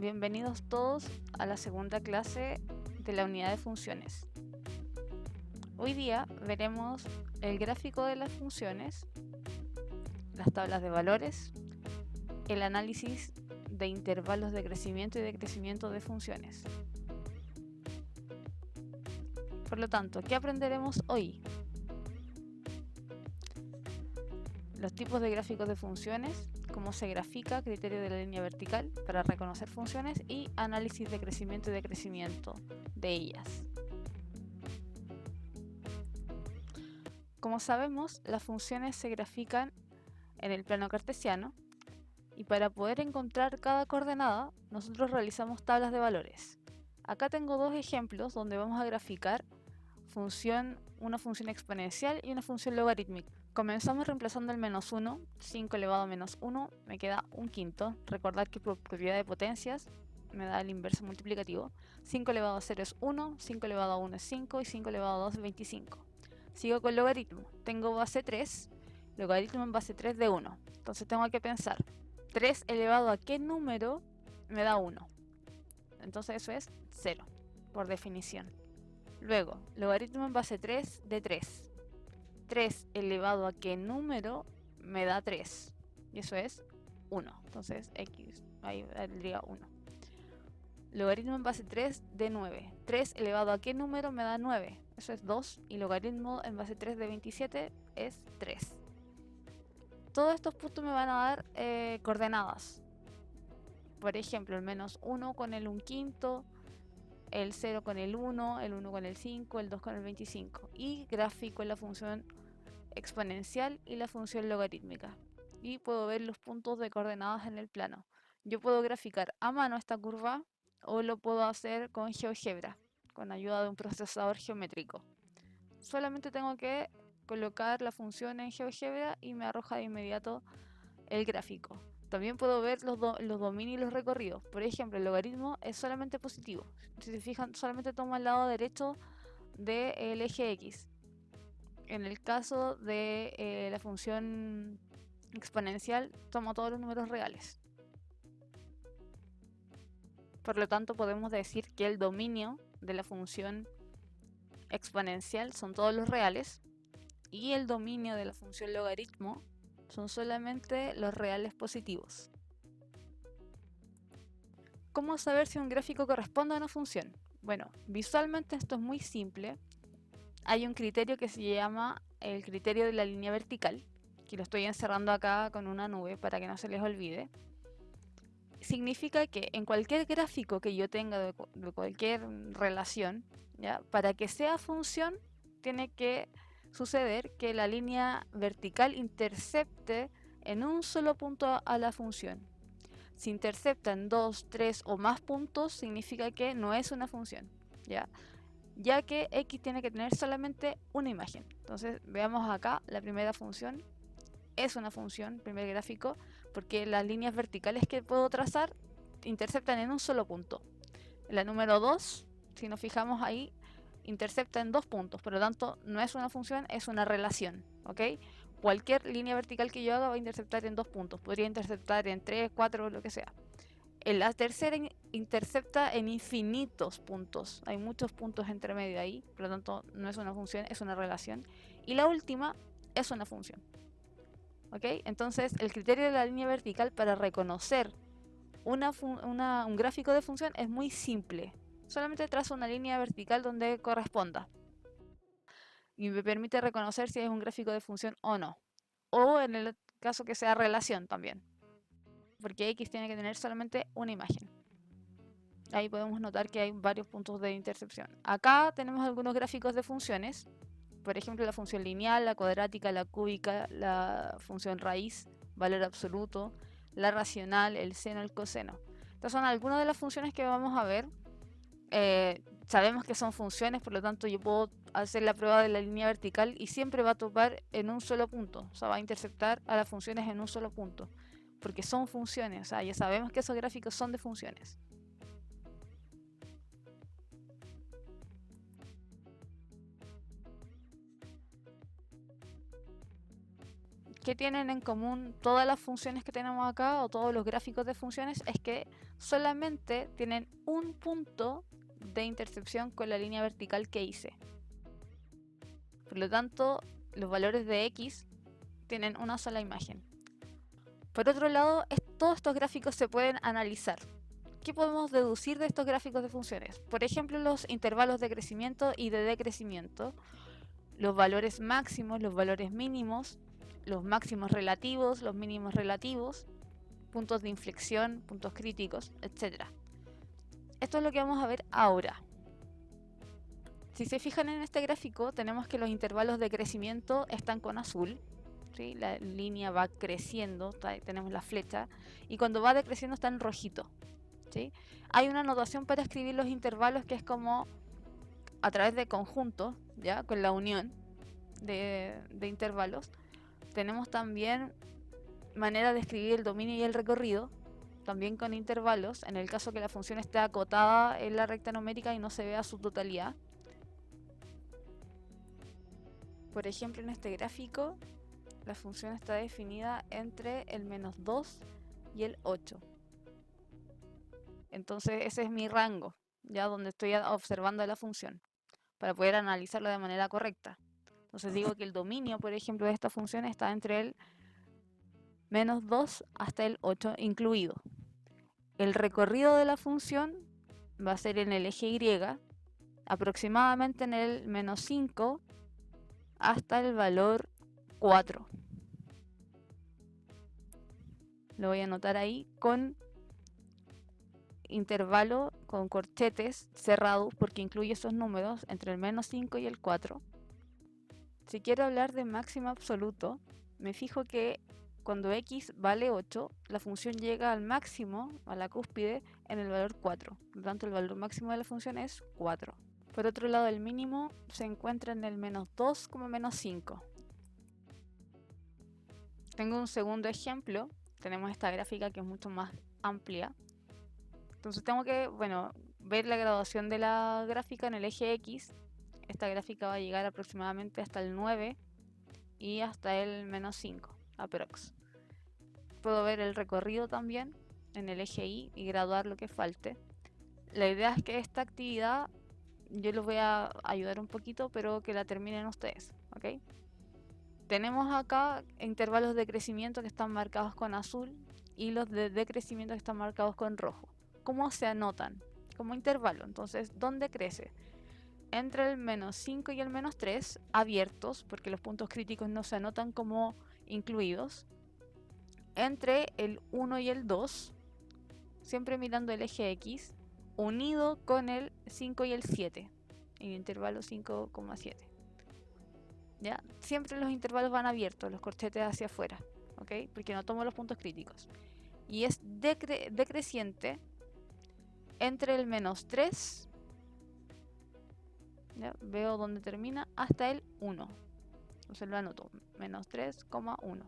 Bienvenidos todos a la segunda clase de la unidad de funciones. Hoy día veremos el gráfico de las funciones, las tablas de valores, el análisis de intervalos de crecimiento y decrecimiento de funciones. Por lo tanto, ¿qué aprenderemos hoy? Los tipos de gráficos de funciones, cómo se grafica, criterio de la línea vertical para reconocer funciones y análisis de crecimiento y decrecimiento de ellas. Como sabemos, las funciones se grafican en el plano cartesiano y para poder encontrar cada coordenada, nosotros realizamos tablas de valores. Acá tengo dos ejemplos donde vamos a graficar una función exponencial y una función logarítmica. Comenzamos reemplazando el menos 1, 5 elevado a menos 1, me queda un quinto. Recordad que por propiedad de potencias me da el inverso multiplicativo. 5 elevado a 0 es 1, 5 elevado a 1 es 5 y 5 elevado a 2 es 25. Sigo con logaritmo. Tengo base 3, logaritmo en base 3 de 1. Entonces tengo que pensar, 3 elevado a qué número me da 1. Entonces eso es 0, por definición. Luego, logaritmo en base 3 de 3. 3 elevado a qué número me da 3. Y eso es 1. Entonces x, ahí valdría 1. Logaritmo en base 3 de 9. 3 elevado a qué número me da 9. Eso es 2. Y logaritmo en base 3 de 27 es 3. Todos estos puntos me van a dar coordenadas. Por ejemplo, el menos 1 con el 1 quinto, el 0 con el 1 con el 5, el 2 con el 25. Y gráfico en la función exponencial y la función logarítmica. Y puedo ver los puntos de coordenadas en el plano. Yo puedo graficar a mano esta curva o lo puedo hacer con GeoGebra, con ayuda de un procesador geométrico. Solamente tengo que colocar la función en GeoGebra y me arroja de inmediato el gráfico. También puedo ver los dominios y los recorridos. Por ejemplo, el logaritmo es solamente positivo. Si se fijan, solamente toma el lado derecho del eje X. En el caso de la función exponencial, toma todos los números reales. Por lo tanto, podemos decir que el dominio de la función exponencial son todos los reales y el dominio de la función logaritmo son solamente los reales positivos. ¿Cómo saber si un gráfico corresponde a una función? Bueno, visualmente esto es muy simple. Hay un criterio que se llama el criterio de la línea vertical, que lo estoy encerrando acá con una nube para que no se les olvide. Significa que en cualquier gráfico que yo tenga de cualquier relación, ¿ya? Para que sea función, tiene que suceder que la línea vertical intercepte en un solo punto a la función. Si intercepta en 2, 3 o más puntos, significa que no es una función, ya que x tiene que tener solamente una imagen. Entonces veamos acá, la primera función es una función, primer gráfico, porque las líneas verticales que puedo trazar interceptan en un solo punto. La número 2, si nos fijamos ahí, intercepta en 2 puntos, por lo tanto no es una función, es una relación, ¿ok? Cualquier línea vertical que yo haga va a interceptar en 2 puntos, podría interceptar en 3, 4, lo que sea. La tercera intercepta en infinitos puntos, hay muchos puntos entre medio ahí, por lo tanto no es una función, es una relación. Y la última es una función, ¿ok? Entonces el criterio de la línea vertical para reconocer un gráfico de función es muy simple. Solamente trazo una línea vertical donde corresponda y me permite reconocer si es un gráfico de función o no. O en el caso que sea relación también, porque X tiene que tener solamente una imagen. Ahí podemos notar que hay varios puntos de intercepción. Acá tenemos algunos gráficos de funciones. Por ejemplo, la función lineal, la cuadrática, la cúbica, la función raíz, valor absoluto, la racional, el seno, el coseno. Estas son algunas de las funciones que vamos a ver. Sabemos que son funciones, por lo tanto yo puedo hacer la prueba de la línea vertical y siempre va a topar en un solo punto. O sea, va a interceptar a las funciones en un solo punto. Porque son funciones, o sea, ya sabemos que esos gráficos son de funciones. ¿Qué tienen en común todas las funciones que tenemos acá o todos los gráficos de funciones? Es que solamente tienen un punto de intersección con la línea vertical que hice. Por lo tanto, los valores de x tienen una sola imagen. Por otro lado, todos estos gráficos se pueden analizar. ¿Qué podemos deducir de estos gráficos de funciones? Por ejemplo, los intervalos de crecimiento y de decrecimiento, los valores máximos, los valores mínimos, los máximos relativos, los mínimos relativos, puntos de inflexión, puntos críticos, etc. Esto es lo que vamos a ver ahora. Si se fijan en este gráfico, tenemos que los intervalos de crecimiento están con azul, ¿sí? La línea va creciendo, tenemos la flecha, y cuando va decreciendo está en rojito, ¿sí? Hay una notación para escribir los intervalos que es como a través de conjuntos, ¿ya? Con la unión de intervalos. Tenemos también manera de escribir el dominio y el recorrido, también con intervalos, en el caso que la función esté acotada en la recta numérica y no se vea su totalidad. Por ejemplo, en este gráfico, la función está definida entre el -2 y el 8. Entonces ese es mi rango, ya donde estoy observando la función, para poder analizarla de manera correcta. Entonces digo que el dominio, por ejemplo, de esta función está entre el -2 hasta el 8 incluido. El recorrido de la función va a ser en el eje Y, aproximadamente en el -5 hasta el valor 4. Lo voy a anotar ahí con intervalo, con corchetes cerrados, porque incluye esos números entre el -5 y el 4. Si quiero hablar de máximo absoluto, me fijo que cuando x vale 8, la función llega al máximo, a la cúspide, en el valor 4. Por lo tanto, el valor máximo de la función es 4. Por otro lado, el mínimo se encuentra en el -2, -5. Tengo un segundo ejemplo. Tenemos esta gráfica que es mucho más amplia. Entonces tengo que, ver la graduación de la gráfica en el eje X. Esta gráfica va a llegar aproximadamente hasta el 9 y hasta el -5, aprox. Puedo ver el recorrido también en el eje Y y graduar lo que falte. La idea es que esta actividad yo les voy a ayudar un poquito, pero que la terminen ustedes, ¿ok? Tenemos acá intervalos de crecimiento que están marcados con azul y los de decrecimiento que están marcados con rojo. ¿Cómo se anotan? Como intervalo. Entonces, ¿dónde crece? Entre el -5 y el -3, abiertos, porque los puntos críticos no se anotan como incluidos. Entre el 1 y el 2, siempre mirando el eje X, unido con el 5 y el 7, en el intervalo 5,7. ¿Ya? Siempre los intervalos van abiertos, los corchetes hacia afuera, ¿ok? Porque no tomo los puntos críticos. Y es decreciente entre el -3, ¿ya? Veo dónde termina, hasta el 1. Entonces lo anoto, -3,1.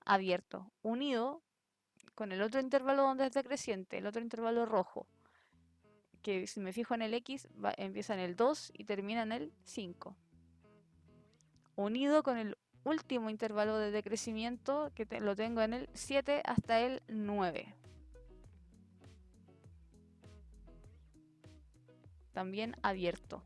Abierto, unido con el otro intervalo donde es decreciente, el otro intervalo rojo, que si me fijo en el X, empieza en el 2 y termina en el 5. Unido con el último intervalo de decrecimiento, que lo tengo en el 7 hasta el 9. También abierto.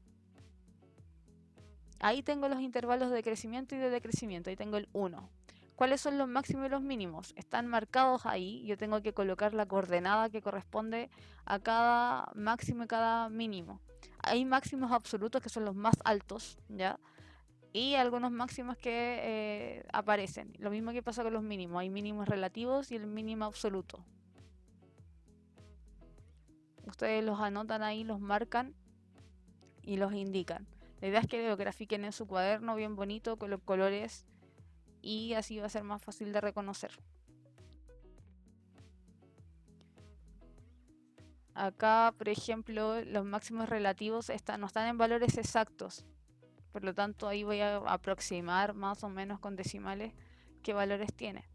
Ahí tengo los intervalos de crecimiento y de decrecimiento. Ahí tengo el 1. ¿Cuáles son los máximos y los mínimos? Están marcados ahí. Yo tengo que colocar la coordenada que corresponde a cada máximo y cada mínimo. Hay máximos absolutos que son los más altos, ¿ya? Y algunos máximos que aparecen. Lo mismo que pasa con los mínimos. Hay mínimos relativos y el mínimo absoluto. Ustedes los anotan ahí, los marcan y los indican. La idea es que lo grafiquen en su cuaderno bien bonito con los colores y así va a ser más fácil de reconocer. Acá, por ejemplo, los máximos relativos no están en valores exactos. Por lo tanto, ahí voy a aproximar más o menos con decimales qué valores tiene.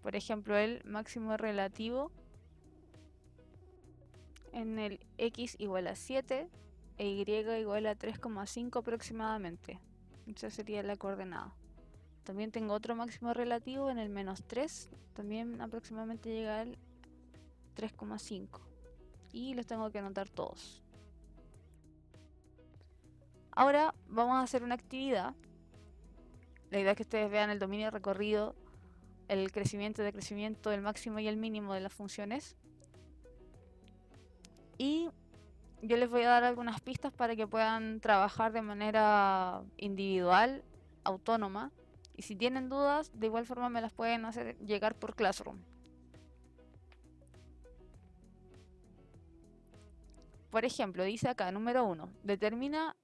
Por ejemplo, el máximo relativo en el x igual a 7 e y igual a 3,5 aproximadamente. Esa sería la coordenada. También tengo otro máximo relativo en el -3. También aproximadamente llega al 3,5. Y los tengo que anotar todos. Ahora vamos a hacer una actividad. La idea es que ustedes vean el dominio de recorrido, el crecimiento y decrecimiento, el máximo y el mínimo de las funciones. Y yo les voy a dar algunas pistas para que puedan trabajar de manera individual, autónoma. Y si tienen dudas, de igual forma me las pueden hacer llegar por Classroom. Por ejemplo, dice acá, número 1, determina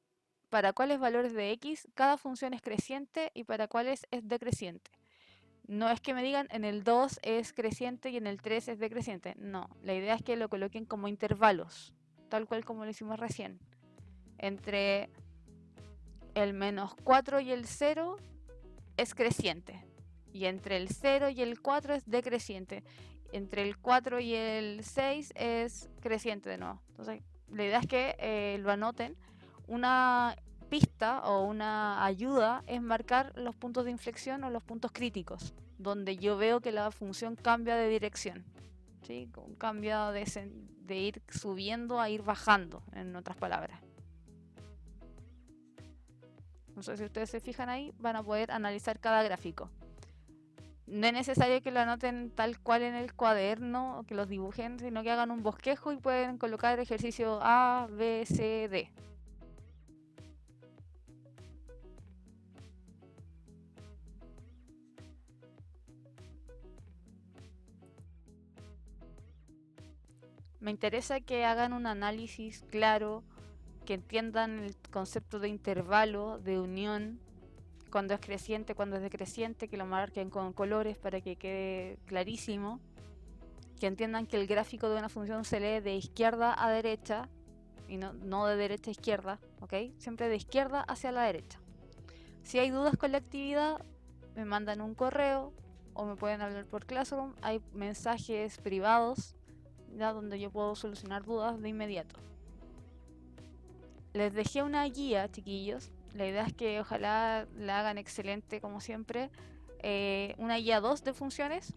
para cuáles valores de x cada función es creciente y para cuáles es decreciente. No es que me digan en el 2 es creciente y en el 3 es decreciente. No, la idea es que lo coloquen como intervalos, tal cual como lo hicimos recién. Entre el -4 y el 0 es creciente. Y entre el 0 y el 4 es decreciente. Entre el 4 y el 6 es creciente de nuevo. Entonces, la idea es que lo anoten. Una pista o una ayuda es marcar los puntos de inflexión o los puntos críticos, donde yo veo que la función cambia de dirección. ¿Sí? Cambia de ir subiendo a ir bajando, en otras palabras. No sé si ustedes se fijan ahí, van a poder analizar cada gráfico. No es necesario que lo anoten tal cual en el cuaderno o que los dibujen, sino que hagan un bosquejo y pueden colocar ejercicio A, B, C, D. Me interesa que hagan un análisis claro, que entiendan el concepto de intervalo, de unión, cuando es creciente, cuando es decreciente, que lo marquen con colores para que quede clarísimo, que entiendan que el gráfico de una función se lee de izquierda a derecha y no de derecha a izquierda, ¿ok? Siempre de izquierda hacia la derecha. Si hay dudas con la actividad, me mandan un correo o me pueden hablar por Classroom. Hay mensajes privados, ¿ya? Donde yo puedo solucionar dudas de inmediato. Les dejé una guía, chiquillos. La idea es que ojalá la hagan excelente como siempre. Una guía 2 de funciones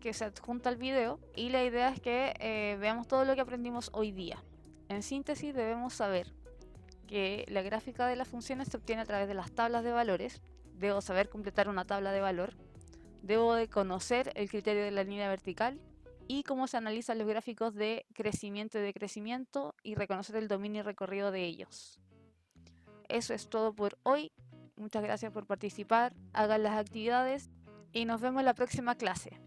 que se adjunta al video. Y la idea es que veamos todo lo que aprendimos hoy día. En síntesis, debemos saber que la gráfica de las funciones se obtiene a través de las tablas de valores. Debo saber completar una tabla de valor. Debo de conocer el criterio de la línea vertical y cómo se analizan los gráficos de crecimiento y decrecimiento y reconocer el dominio y recorrido de ellos. Eso es todo por hoy. Muchas gracias por participar. Hagan las actividades y nos vemos en la próxima clase.